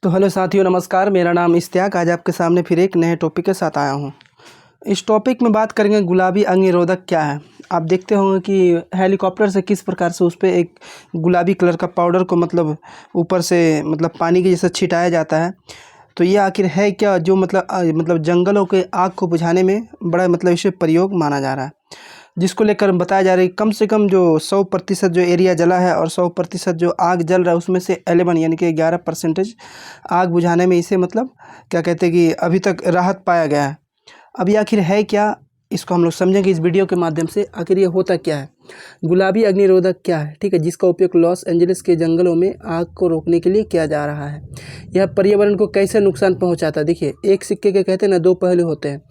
तो हेलो साथियों, नमस्कार। मेरा नाम इश्तियाक। आज आपके सामने फिर एक नए टॉपिक के साथ आया हूँ। इस टॉपिक में बात करेंगे गुलाबी अग्निरोधक क्या है। आप देखते होंगे कि हेलीकॉप्टर से किस प्रकार से उस पे एक गुलाबी कलर का पाउडर को ऊपर से पानी के जैसा छिटाया जाता है। तो ये आखिर है क्या, जो जंगलों के आग को बुझाने में बड़ा इसे प्रयोग माना जा रहा है, जिसको लेकर बताया जा रहा है कि कम से कम जो 100% जो एरिया जला है और 100% जो आग जल रहा है उसमें से 11 यानी कि 11% आग बुझाने में इसे क्या कहते हैं कि अभी तक राहत पाया गया है। अब ये आखिर है क्या, इसको हम लोग समझेंगे इस वीडियो के माध्यम से। आखिर ये होता क्या है, गुलाबी अग्निरोधक क्या है, ठीक है, जिसका उपयोग लॉस एंजलिस के जंगलों में आग को रोकने के लिए किया जा रहा है। यह पर्यावरण को कैसे नुकसान पहुंचाता है। देखिए, एक सिक्के के कहते हैं ना, दो पहलू होते हैं।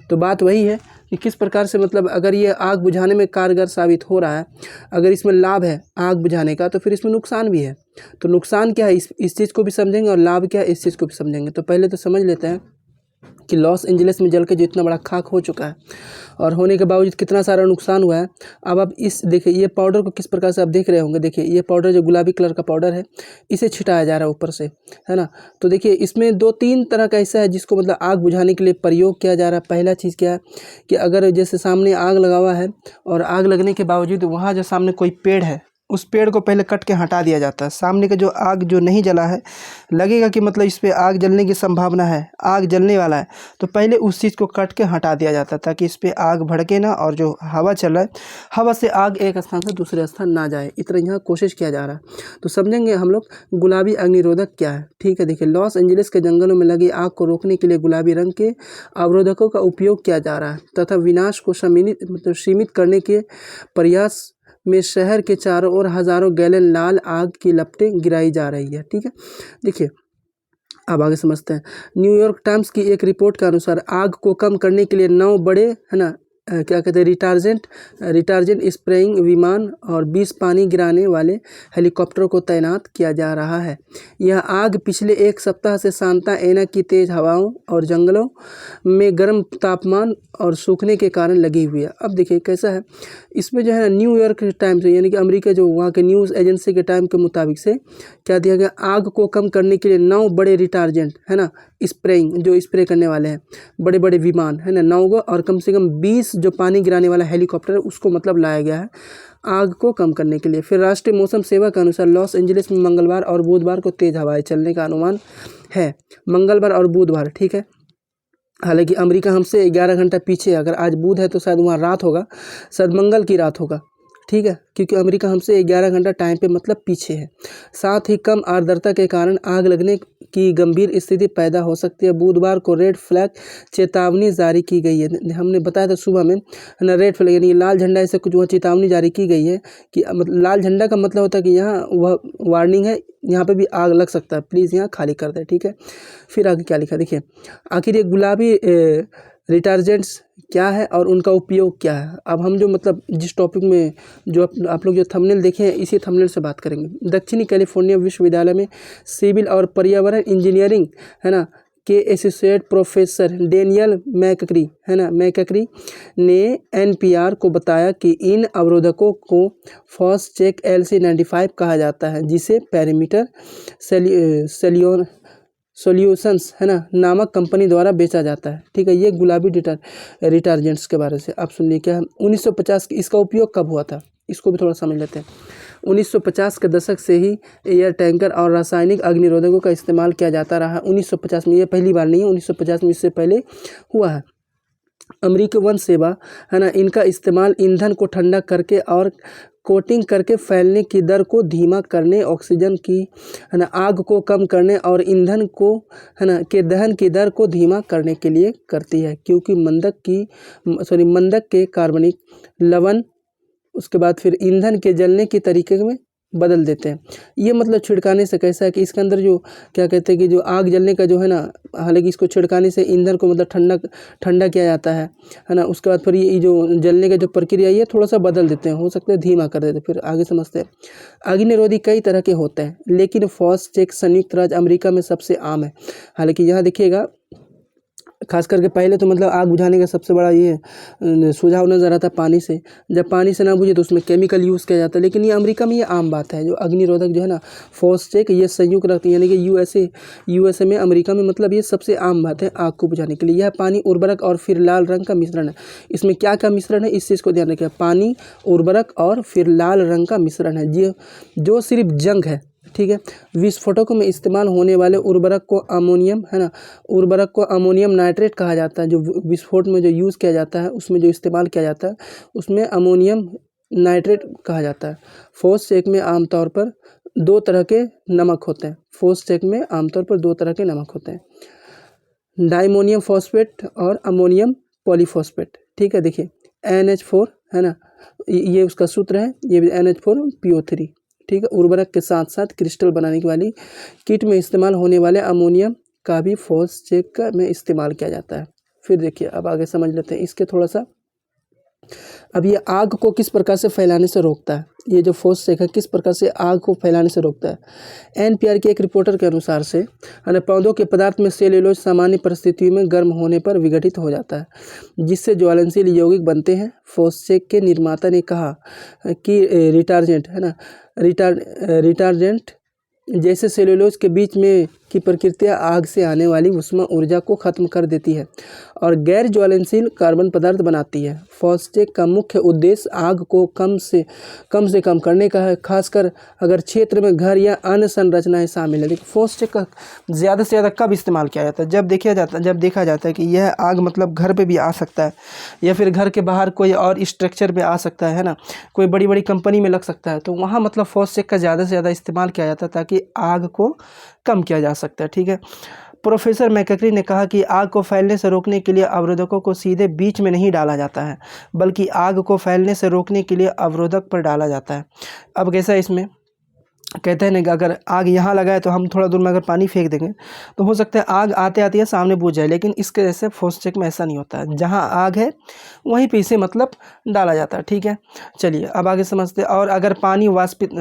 तो बात वही है कि किस प्रकार से अगर ये आग बुझाने में कारगर साबित हो रहा है, अगर इसमें लाभ है आग बुझाने का, तो फिर इसमें नुकसान भी है। तो नुकसान क्या है इस चीज़ को भी समझेंगे, और लाभ क्या है इस चीज़ को भी समझेंगे। तो पहले तो समझ लेते हैं कि लॉस एंजलिस में जल के जो इतना बड़ा खाक हो चुका है और होने के बावजूद कितना सारा नुकसान हुआ है। अब आप इस देखिए, ये पाउडर को किस प्रकार से आप देख रहे होंगे। देखिए, ये पाउडर जो गुलाबी कलर का पाउडर है, इसे छिटाया जा रहा है ऊपर से, है ना। तो देखिए, इसमें 2-3 तरह का ऐसा है जिसको आग बुझाने के लिए प्रयोग किया जा रहा है। पहला चीज़ क्या है कि अगर जैसे सामने आग लगा हुआ है और आग लगने के बावजूद वहाँ जो सामने कोई पेड़ है, उस पेड़ को पहले कट के हटा दिया जाता है। सामने का जो आग जो नहीं जला है, लगेगा कि इस पे आग जलने की संभावना है, आग जलने वाला है, तो पहले उस चीज़ को कट के हटा दिया जाता है ताकि इस पे आग भड़के ना, और जो हवा चल रहा है, हवा से आग एक स्थान से दूसरे स्थान ना जाए, इतना यहाँ कोशिश किया जा रहा है। तो समझेंगे हम लोग गुलाबी अग्निरोधक क्या है, ठीक है। देखिए, लॉस एंजलिस के जंगलों में लगी आग को रोकने के लिए गुलाबी रंग के अवरोधकों का उपयोग किया जा रहा है तथा विनाश को सीमित करने के प्रयास में शहर के चारों ओर हजारों गैलन लाल आग की लपटें गिराई जा रही है, ठीक है। देखिए, अब आगे समझते हैं। न्यूयॉर्क टाइम्स की एक रिपोर्ट के अनुसार आग को कम करने के लिए 9 बड़े, है ना, क्या कहते हैं, रिटार्जेंट स्प्रेइंग विमान और 20 पानी गिराने वाले हेलीकॉप्टरों को तैनात किया जा रहा है। यह आग पिछले एक सप्ताह से सांता एना की तेज हवाओं और जंगलों में गर्म तापमान और सूखने के कारण लगी हुई है। अब देखिए कैसा है, इसमें जो है न्यूयॉर्क टाइम्स यानी कि अमेरिका जो वहाँ के न्यूज़ एजेंसी के टाइम के मुताबिक से क्या दिया गया, आग को कम करने के लिए 9 बड़े रिटार्जेंट, है ना, स्प्रेइंग जो स्प्रे करने वाले हैं, बड़े बड़े विमान, है ना, 9 और कम से कम 20 जो पानी गिराने वाला हेलीकॉप्टर है, उसको लाया गया है आग को कम करने के लिए। फिर राष्ट्रीय मौसम सेवा के अनुसार लॉस एंजलिस में मंगलवार और बुधवार को तेज हवाएं चलने का अनुमान है। मंगलवार और बुधवार, ठीक है। हालांकि अमेरिका हमसे 11 घंटा पीछे है। अगर आज बुध है तो शायद वहाँ रात होगा, शायद मंगल की रात होगा, ठीक है, क्योंकि अमेरिका हमसे 11 घंटा टाइम पे पीछे है। साथ ही कम आर्द्रता के कारण आग लगने की गंभीर स्थिति पैदा हो सकती है। बुधवार को रेड फ्लैग चेतावनी जारी की गई है। हमने बताया था सुबह में, है ना, रेड फ्लैग यानी लाल झंडा ऐसे कुछ वहाँ चेतावनी जारी की गई है कि लाल झंडा का मतलब होता है कि यहाँ वह वार्निंग है, यहाँ पे भी आग लग सकता है, प्लीज़ यहाँ खाली कर दें, ठीक है। फिर आगे क्या लिखा, देखिए, आखिर ये गुलाबी रिटार्जेंट्स क्या है और उनका उपयोग क्या है। अब हम जो जिस टॉपिक में जो आप लोग जो थंबनेल देखे हैं, इसी थंबनेल से बात करेंगे। दक्षिणी कैलिफोर्निया विश्वविद्यालय में सिविल और पर्यावरण इंजीनियरिंग, है ना, के एसोसिएट प्रोफेसर डेनियल मैकक्री ने एनपीआर को बताया कि इन अवरोधकों को फॉस चेक LC95 कहा जाता है, जिसे पैरामीटर सॉल्यूशंस, है ना, नामक कंपनी द्वारा बेचा जाता है, ठीक है। ये गुलाबी रिटार्जेंट्स के बारे से आप सुन लीजिए क्या है। 1950 इसका उपयोग कब हुआ था, इसको भी थोड़ा समझ लेते हैं। 1950 के दशक से ही एयर टैंकर और रासायनिक अग्निरोधकों का इस्तेमाल किया जाता रहा है। 1950 में, ये पहली बार नहीं है, 1950 में इससे पहले हुआ है। अमेरिकी वन सेवा, है ना, इनका इस्तेमाल ईंधन को ठंडा करके और कोटिंग करके फैलने की दर को धीमा करने, ऑक्सीजन की, है ना, आग को कम करने और ईंधन को, है ना, के दहन की दर को धीमा करने के लिए करती है, क्योंकि मंदक के कार्बनिक लवण उसके बाद फिर ईंधन के जलने के तरीके में बदल देते हैं। ये छिड़काने से कैसा है कि इसके अंदर जो क्या कहते हैं कि जो आग जलने का जो है ना, हालांकि इसको छिड़काने से ईंधन को ठंडा किया जाता है ना। उसके बाद फिर ये जो जलने का जो प्रक्रिया ये थोड़ा सा बदल देते हैं, हो सकता है धीमा कर देते हैं। फिर आगे समझते हैं। अग्निरोधी कई तरह के होते हैं, लेकिन फॉस चेक संयुक्त राज्य अमेरिका में सबसे आम है। हालांकि यहाँ देखिएगा, खास करके पहले तो मतलब आग बुझाने का सबसे बड़ा ये सुझाव नज़र आता है पानी से। जब पानी से ना बुझे तो उसमें केमिकल यूज़ किया जाता है, लेकिन ये अमेरिका में ये आम बात है। जो अग्निरोधक जो है ना फॉस्चेक, ये संयुक्त रखते हैं, यानी कि यूएसए में, अमेरिका में मतलब ये सबसे आम बात है आग को बुझाने के लिए। यह पानी, उर्वरक और फिर लाल रंग का मिश्रण है। इसमें क्या क्या मिश्रण है इस चीज़ को ध्यान रखें। पानी, उर्वरक और फिर लाल रंग का मिश्रण है जो सिर्फ जंग है, ठीक है। विस्फोटकों में इस्तेमाल होने वाले उर्वरक को अमोनियम, है ना, उर्वरक को अमोनियम नाइट्रेट कहा जाता है। जो विस्फोट में जो यूज़ किया जाता है, उसमें जो इस्तेमाल किया जाता है, उसमें अमोनियम नाइट्रेट कहा जाता है। फॉस्चेक में आमतौर पर दो तरह के नमक होते हैं। फॉस्चेक में आमतौर पर दो तरह के नमक होते हैं, डायमोनियम फॉस्फेट और अमोनियम पॉलीफॉस्फेट, ठीक है। देखिए NH4, है ना, ये उसका सूत्र है, ये भी NH4PO3, ठीक है। उर्वरक के साथ साथ क्रिस्टल बनाने वाली किट में इस्तेमाल होने वाले अमोनियम का भी फॉस्चेक में इस्तेमाल किया जाता है। फिर देखिए अब आगे समझ लेते हैं इसके थोड़ा सा। अब ये आग को किस प्रकार से फैलाने से रोकता है, ये जो फॉस्चेक है किस प्रकार से आग को फैलाने से रोकता है। NPR के एक रिपोर्टर के अनुसार से पौधों के पदार्थ में सेल्यूलोज सामान्य परिस्थितियों में गर्म होने पर विघटित हो जाता है, जिससे ज्वलनशील यौगिक बनते हैं। फॉस्चेक के निर्माता ने कहा कि रिटार्जेंट, है ना, रिटार्जेंट जैसे सेल्यूलोज के बीच में की प्रक्रिया आग से आने वाली उष्मा ऊर्जा को खत्म कर देती है और गैर ज्वलनशील कार्बन पदार्थ बनाती है। फॉस्चेक का मुख्य उद्देश्य आग को कम से कम करने का है, खासकर अगर क्षेत्र में घर या अन्य संरचनाएं शामिल है। देखिए फॉस्चेक का ज़्यादा से ज़्यादा कब इस्तेमाल किया जाता है, जब देखा जाता है कि यह आग मतलब घर पे भी आ सकता है या फिर घर के बाहर कोई और स्ट्रक्चर में आ सकता है ना, कोई बड़ी बड़ी कंपनी में लग सकता है, तो वहाँ मतलब फॉस्चेक का ज़्यादा से ज़्यादा इस्तेमाल किया जाता है ताकि आग को कम किया जा सकता है, ठीक है। प्रोफेसर मैकक्री ने कहा कि आग को फैलने से रोकने के लिए अवरोधकों को सीधे बीच में नहीं डाला जाता है, बल्कि आग को फैलने से रोकने के लिए अवरोधक पर डाला जाता है। अब कैसा है इसमें, कहते हैं ना कि अगर आग यहाँ लगा है तो हम थोड़ा दूर में अगर पानी फेंक देंगे तो हो सकता है आग आते आते सामने बुझ जाए, लेकिन इसके जैसे फॉस्चेक में ऐसा नहीं होता है। जहाँ आग है वहीं पे इसे मतलब डाला जाता है, ठीक है। चलिए अब आगे समझते हैं। और अगर पानी वाष्पित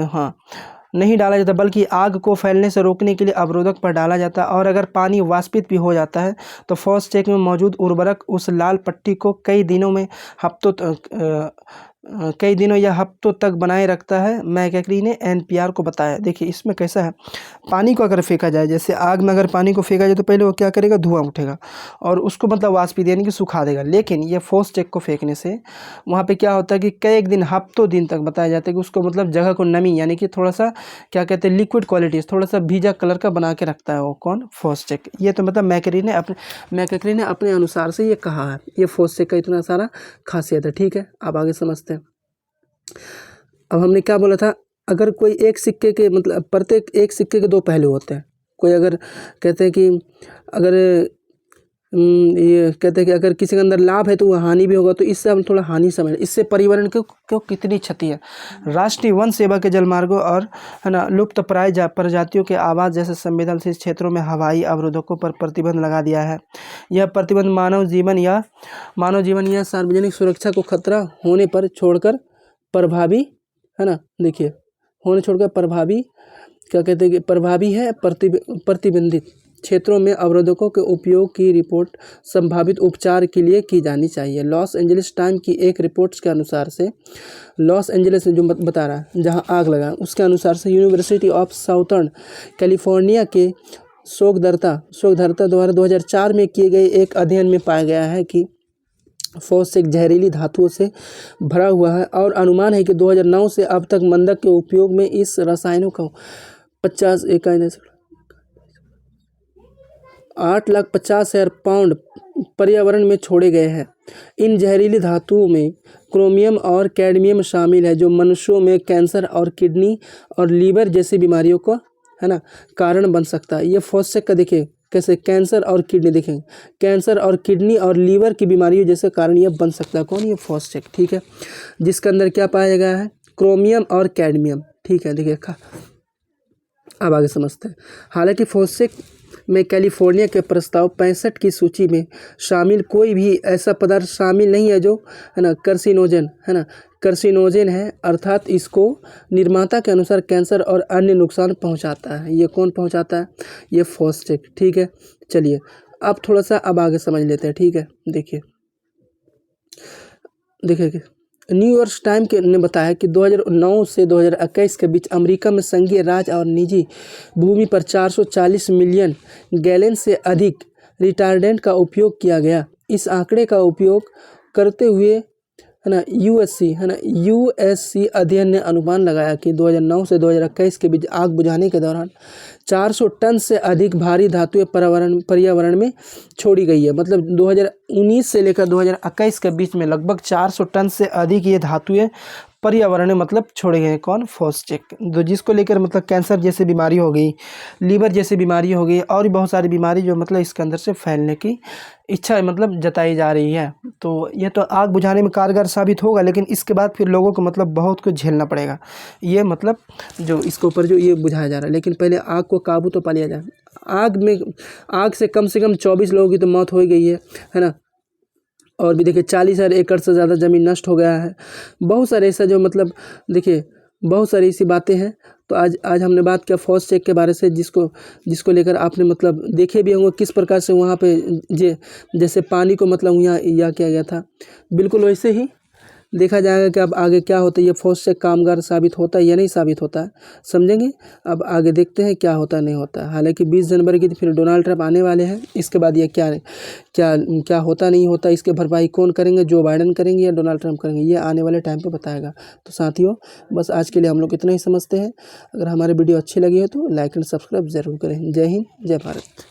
नहीं डाला जाता बल्कि आग को फैलने से रोकने के लिए अवरोधक पर डाला जाता है, और अगर पानी वाष्पित भी हो जाता है तो फॉस्चेक में मौजूद उर्वरक उस लाल पट्टी को कई दिनों या हफ्तों तक बनाए रखता है, मैकक्री ने NPR को बताया। देखिए इसमें कैसा है, पानी को अगर फेंका जाए, जैसे आग में अगर पानी को फेंका जाए तो पहले वो क्या करेगा, धुआं उठेगा और उसको मतलब वाष्पित यानी कि सुखा देगा। लेकिन ये फॉस्चेक को फेंकने से वहाँ पे क्या होता है कि कई दिन, हफ्तों दिन तक बताया जाता है कि उसको मतलब जगह को नमी यानी कि थोड़ा सा क्या कहते हैं, लिक्विड क्वालिटी, थोड़ा सा भीजा कलर का बना के रखता है वो कौन, फॉस्चेक। ये तो मतलब मैकक्री ने अपने अनुसार से ये कहा है, ये फॉस्चेक का इतना सारा खासियत है, ठीक है। अब आगे समझते हैं। अब हमने क्या बोला था, अगर कोई एक सिक्के के मतलब प्रत्येक एक सिक्के के दो पहलू होते हैं। कोई अगर कहते हैं कि अगर ये कहते हैं कि अगर किसी के अंदर लाभ है तो वह हानि भी होगा, तो इससे हम थोड़ा हानि समझ, इससे पर्यावरण को कितनी क्षति है। राष्ट्रीय वन सेवा के जलमार्गों और, है ना, लुप्त प्राय प्रजातियों के आवास जैसे संवेदनशील क्षेत्रों में हवाई अवरोधकों पर प्रतिबंध लगा दिया है। यह प्रतिबंध मानव जीवन या सार्वजनिक सुरक्षा को खतरा होने पर छोड़कर प्रभावी, है ना, देखिए होने छोड़कर प्रभावी, क्या कहते हैं कि प्रभावी है। प्रतिबंधित क्षेत्रों में अवरोधकों के उपयोग की रिपोर्ट संभावित उपचार के लिए की जानी चाहिए। लॉस एंजलिस टाइम की एक रिपोर्ट के अनुसार से, लॉस एंजलिस जो बता रहा है जहां आग लगा, उसके अनुसार से यूनिवर्सिटी ऑफ साउथर्न कैलिफोर्निया के शोधकर्ता द्वारा 2004 में किए गए एक अध्ययन में पाया गया है कि फॉस्चेक जहरीली धातुओं से भरा हुआ है, और अनुमान है कि 2009 से अब तक मंदक के उपयोग में इस रसायनों का 8,50,000 पाउंड पर्यावरण में छोड़े गए हैं। इन जहरीली धातुओं में क्रोमियम और कैडमियम शामिल है, जो मनुष्यों में कैंसर और किडनी और लीवर जैसी बीमारियों को, है ना, कारण बन सकता है। ये फॉस्चेक का देखिए कैसे कैंसर और किडनी, देखें कैंसर और किडनी और लीवर की बीमारियों जैसे कारण यह बन सकता है। कौन, ये फॉस्चेक, ठीक है, जिसके अंदर क्या पाया गया है, क्रोमियम और कैडमियम, ठीक है। देखिए अब आगे समझते हैं। हालांकि फॉस्चेक में कैलिफोर्निया के प्रस्ताव 65 की सूची में शामिल कोई भी ऐसा पदार्थ शामिल नहीं है जो, है ना, कार्सिनोजेन है, अर्थात इसको निर्माता के अनुसार कैंसर और अन्य नुकसान पहुंचाता है। ये कौन पहुंचाता है, ये फॉस्चेक, ठीक है। चलिए अब थोड़ा सा अब आगे समझ लेते हैं, ठीक है। देखिए देखिए न्यूयॉर्क टाइम के ने बताया कि 2009 से 2021 के बीच अमेरिका में संघीय राज और निजी भूमि पर 440 मिलियन गैलन से अधिक रिटार्डेंट का उपयोग किया गया। इस आंकड़े का उपयोग करते हुए है ना यूएससी अध्ययन ने अनुमान लगाया कि 2009 से 2021 के बीच आग बुझाने के दौरान 400 टन से अधिक भारी धातुएं पर्यावरण में छोड़ी गई है। मतलब 2019 से लेकर 2021 के बीच में लगभग 400 टन से अधिक ये धातुएं पर्यावरण में मतलब छोड़े गए। कौन? फॉस्चेक, जो जिसको लेकर मतलब कैंसर जैसी बीमारी हो गई, लीवर जैसी बीमारी हो गई और भी बहुत सारी बीमारी जो मतलब इसके अंदर से फैलने की इच्छा मतलब जताई जा रही है। तो ये तो आग बुझाने में कारगर साबित होगा, लेकिन इसके बाद फिर लोगों को मतलब बहुत कुछ झेलना पड़ेगा। ये मतलब जो इसके ऊपर जो ये बुझाया जा रहा है, लेकिन पहले आग को काबू तो पा लिया जाए। आग से कम 24 लोगों की तो मौत हो ही गई है ना। और भी देखिए 40,000 एकड़ से ज़्यादा ज़मीन नष्ट हो गया है। बहुत सारे ऐसा जो मतलब देखिए बहुत सारी ऐसी बातें हैं। तो आज हमने बात किया फॉस्चेक के बारे से, जिसको लेकर आपने मतलब देखे भी होंगे किस प्रकार से वहाँ पे जैसे पानी को मतलब यहाँ किया गया था। बिल्कुल वैसे ही देखा जाएगा कि अब आगे क्या होता है, ये फॉस्चेक कामगार साबित होता है या नहीं साबित होता है, समझेंगे। अब आगे देखते हैं क्या होता नहीं होता। हालांकि 20 जनवरी की फिर डोनाल्ड ट्रंप आने वाले हैं। इसके बाद ये क्या क्या क्या होता नहीं होता, इसके भरपाई कौन करेंगे, जो बाइडेन करेंगे या डोनाल्ड ट्रंप करेंगे, ये आने वाले टाइम पे बताएगा। तो साथियों बस आज के लिए हम लोग इतना ही समझते हैं। अगर हमारी वीडियो अच्छी लगी है तो लाइक एंड सब्सक्राइब जरूर करें। जय हिंद, जय भारत।